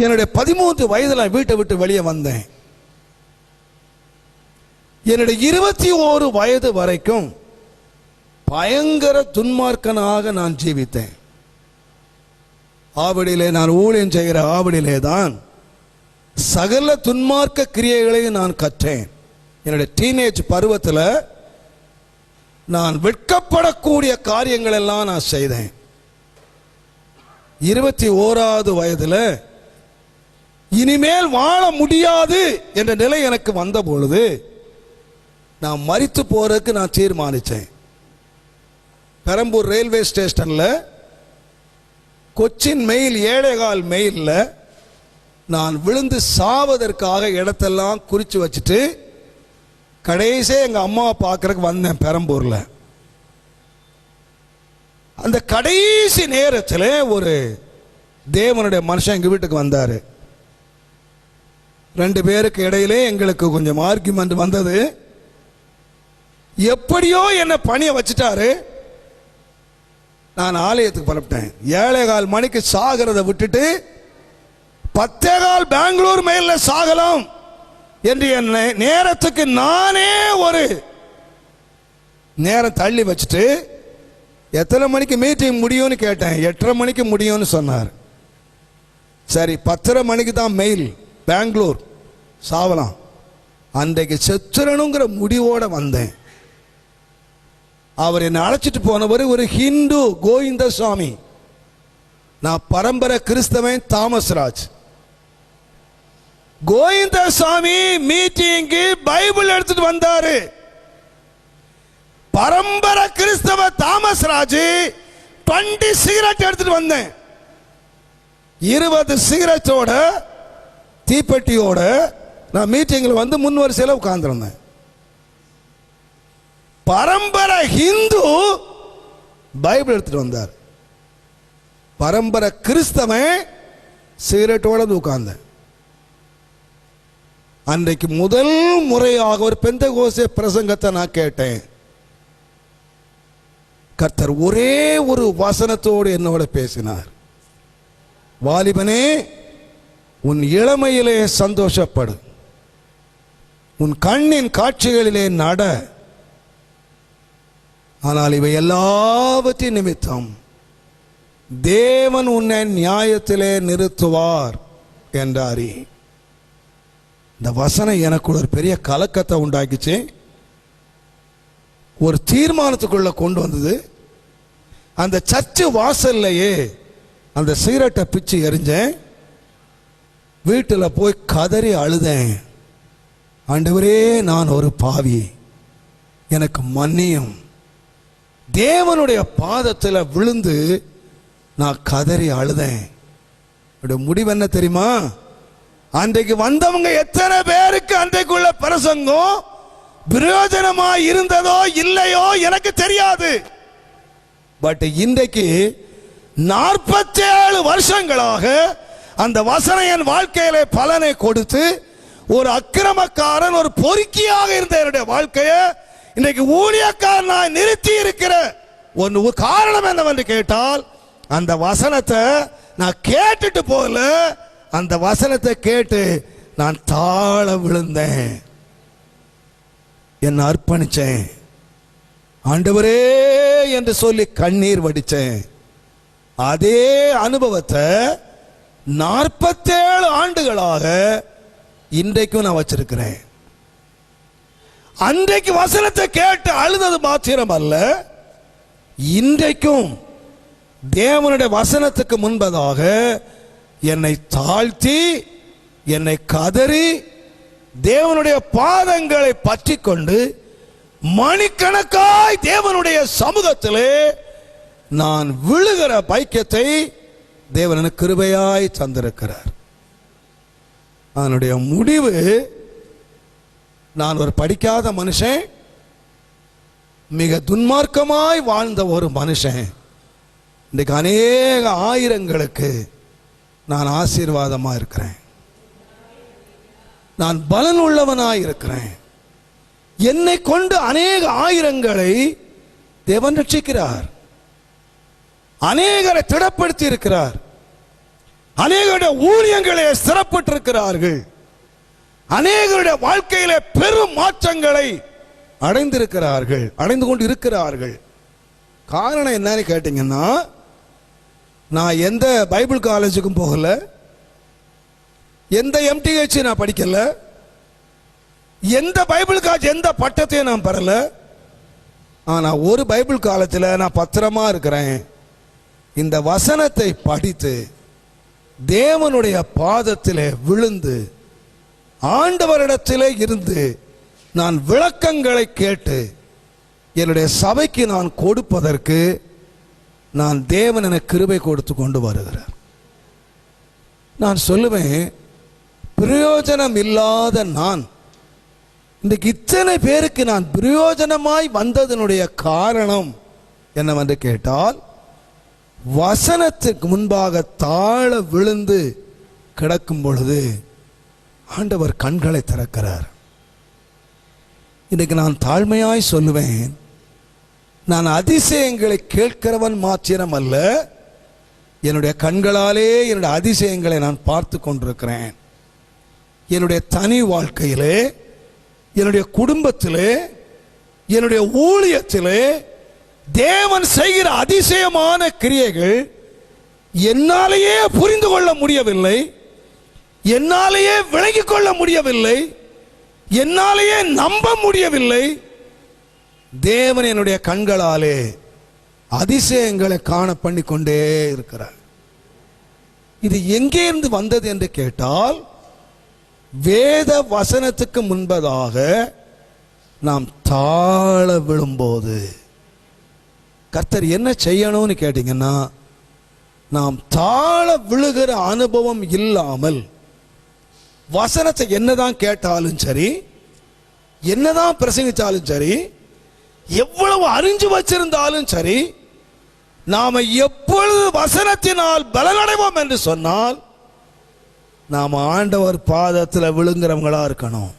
என்னுடைய 13 வயதில் வீட்டை விட்டு வெளியே வந்தேன். என்னுடைய 21 வயது வரைக்கும் பயங்கர துன்மார்க்கனாக நான் ஜீவித்தேன். ஆவடியிலே நான் ஊழியம் செய்கிற ஆவடியிலே தான் சகல துன்மார்க்க கிரியைகளை நான் கற்றேன். என்னுடைய டீனேஜ் பருவத்தில் நான் வெட்கப்படக்கூடிய காரியங்கள் எல்லாம் நான் செய்தேன். 21வது வயதில் இனிமேல் வாழ முடியாது என்ற நிலை எனக்கு வந்த பொழுது நான் மரித்து போறதுக்கு நான் தீர்மானித்தேன். பெரம்பூர் ரயில்வே ஸ்டேஷனில் கொச்சின் மெயில் 7:15 மெயிலில் நான் விழுந்து சாவதற்காக இடத்தெல்லாம் குறித்து வச்சுட்டு கடைசியாக எங்கள் அம்மாவை பார்க்கறதுக்கு வந்தேன் பெரம்பூரில். அந்த கடைசி நேரத்தில் ஒரு தேவனுடைய மனுஷன் எங்கள் வீட்டுக்கு வந்தார். 2 பேருக்கு இடையிலே எங்களுக்கு கொஞ்சம் ஆர்கியூமெண்ட் வந்தது. எப்படியோ என்னை பணியை வச்சுட்டாரு. நான் ஆலயத்துக்கு புறப்பட்டேன். 7:15 மணிக்கு சாகிறத விட்டுட்டு 10:15 பெங்களூர் மெயில்ல சாகலாம் என்று என் நேரத்துக்கு நானே ஒரு நேரம் தள்ளி வச்சுட்டு எத்தனை மணிக்கு மீட்டிங் முடியும்னு கேட்டேன். 8:30 மணிக்கு முடியும்னு சொன்னார். சரி 10:30 மணிக்கு தான் மெயில், பெங்களூர் சாவலாம், அன்றைக்கு செத்துறணுங்கிற முடிவோட வந்தேன். அவர் என்னை அழைச்சிட்டு போனவர் ஒரு ஹிந்து கோவிந்தசாமி. நான் பரம்பரை கிறிஸ்தவன் தாமஸ் ராஜ். கோவிந்தசாமி மீட்டிங்கு பைபிள் எடுத்துட்டு வந்தாரு. பரம்பரை கிறிஸ்தவ தாமஸ் ராஜ் 20 சிகரெட் எடுத்துட்டு வந்தேன். 20 சிகரெட்டோட தீப்பெட்டியோட நான் மீட்டிங்கில் வந்து முன் வரிசையில் உட்கார்ந்துருந்தேன். பரம்பரை ஹிந்து பைபிள் எடுத்துட்டு வந்தார். பரம்பரை கிறிஸ்தவன் சிகரெட்டோட உட்கார்ந்தேன். அன்றைக்கு முதல் முறையாக ஒரு பெந்தகோஸ்தே பிரசங்கத்தை நான் கேட்டேன். கர்த்தர் ஒரே ஒரு வசனத்தோடு என்னோட பேசினார். வாலிபனே, உன் இளமையிலே சந்தோஷப்படு, உன் கண்ணின் காட்சிகளிலே நட, ஆனால் இவை எல்லாவற்றின் நிமித்தம் தேவன் உன்னை நியாயத்திலே நிறுத்துவார் என்றாரி. இந்த வசனம் எனக்கு ஒரு பெரிய கலக்கத்தை உண்டாக்கிச்சு. ஒரு தீர்மானத்துக்குள்ள கொண்டு வந்தது. அந்த சர்ச்சு வாசல்லையே அந்த சிகரெட்டை பிச்சு எறிஞ்சேன். வீட்டில் போய் கதறி அழுதேன். ஆண்டவரே, நான் ஒரு பாவி, எனக்கு மன்னியும். தேவனுடைய பாதத்தில் விழுந்து நான் கதறி அழுதேன். முடிவு என்ன தெரியுமா? அன்றைக்கு வந்தவங்க எத்தனை பேருக்கு அன்றைக்குள்ள பிரசங்கம் பிரயோஜனமா இருந்ததோ இல்லையோ எனக்கு தெரியாது. பட் இன்றைக்கு 47 வருஷங்களாக அந்த வசனம் என் வாழ்க்கையில பலனை கொடுத்து ஒரு அக்கிரமக்காரன், ஒரு பொறுக்கியாக இருந்த என்னுடைய வாழ்க்கையை இன்றைக்கு ஊழியக்காரனாய் நிறுத்தி இருக்கிற ஒரு காரணம் என்னவென்று கேட்டால், அந்த வசனத்தை நான் கேட்டுட்டு போல, அந்த வசனத்தை கேட்டு நான் தாழ விழுந்தேன், என்னை அர்ப்பணிச்சேன். ஆண்டவரே என்று சொல்லி கண்ணீர் வடிச்சேன். அதே அனுபவத்தை 47 ஆண்டுகளாக இன்றைக்கும் நான் வச்சிருக்கிறேன். அன்றைக்கு வசனத்தை கேட்டு அழுதது மாத்திரம் அல்ல, இன்றைக்கும் தேவனுடைய வசனத்துக்கு முன்பதாக என்னை தாழ்த்தி, என்னை கதறி, தேவனுடைய பாதங்களை பற்றி கொண்டு மணிக்கணக்காய் தேவனுடைய சமூகத்திலே நான் விழுகிற பாக்கியத்தை தேவன் எனக்கு கிருபையாய் தந்திருக்கிறார். அதனுடைய முடிவு, நான் ஒரு படிக்காத மனுஷன், மிக துன்மார்க்கமாய் வாழ்ந்த ஒரு மனுஷன், இன்றைக்கு அநேக ஆயிரங்களுக்கு நான் ஆசீர்வாதமா இருக்கிறேன். நான் பலன் உள்ளவனாய் இருக்கிறேன். என்னை கொண்டு அநேக ஆயிரங்களை தேவன் ரட்சிக்கிறார். அநேகரை திடப்படுத்தி இருக்கிறார். அநேகருடைய ஊழியங்களே சிறப்பிட்டிருக்கிறார்கள். அநேகருடைய வாழ்க்கையிலே பெரும் மாற்றங்களை அடைந்திருக்கிறார்கள், அடைந்து கொண்டு இருக்கிறார்கள். காரணம் என்னன்னு கேட்டீங்கன்னா, நான் எந்த பைபிள் காலேஜுக்கும் போகல, எந்த MTH நான் படிக்கல, எந்த பைபிள் காலேஜ் எந்த பட்டத்தையும் நான் பெறல. ஆனா ஒரு பைபிள் காலேஜில் நான் பத்திரமா இருக்கிறேன். இந்த வசனத்தை படித்து தேவனுடைய பாதத்திலே விழுந்து ஆண்டவரிடத்திலே இருந்து நான் விளக்கங்களை கேட்டு என்னுடைய சபைக்கு நான் கொடுப்பதற்கு நான் தேவன் எனக்கு கிருபை கொடுத்து கொண்டு வருகிறார். நான் சொல்லுவேன், பிரயோஜனம் இல்லாத நான் இன்றைக்கு இத்தனை பேருக்கு நான் பிரயோஜனமாய் வந்ததனுடைய காரணம் என்னவென்று கேட்டால், வசனத்துக்கு முன்பாக தாழ விழுந்து கிடக்கும் பொழுது ஆண்டவர் கண்களை திறக்கிறார். இன்றைக்கு நான் தாழ்மையாய் சொல்லுவேன், நான் அதிசயங்களை கேட்கிறவன் மாத்திரம் அல்ல, என்னுடைய கண்களாலே என்னுடைய அதிசயங்களை நான் பார்த்து கொண்டிருக்கிறேன். என்னுடைய தனி வாழ்க்கையிலே, என்னுடைய குடும்பத்திலே, என்னுடைய ஊழியத்திலே தேவன் செய்கிற அதிசயமான கிரியைகள் என்னாலேயே புரிந்து கொள்ள முடியவில்லை, என்னாலேயே விளங்கிக் கொள்ள முடியவில்லை, என்னாலேயே நம்ப முடியவில்லை. தேவன் என்னுடைய கண்களாலே அதிசயங்களை காண பண்ணி கொண்டே இருக்கிறார். இது எங்கே இருந்து வந்தது என்று கேட்டால், வேத வசனத்துக்கு முன்பதாக நாம் தாழ விழும்போது கர்த்தர் என்ன செய்யணும்னு கேட்டீங்கன்னா, நாம் தாழ விழுகிற அனுபவம் இல்லாமல் வசனத்தை என்னதான் கேட்டாலும் சரி, என்னதான் பிரசங்கிச்சாலும் சரி, எவ்வளவு அறிஞ்சு வச்சிருந்தாலும் சரி, நாம எப்பொழுது வசனத்தினால் பலனடைவோம் என்று சொன்னால் நாம் ஆண்டவர் பாதத்தில் விழுங்குறவங்களா இருக்கணும்.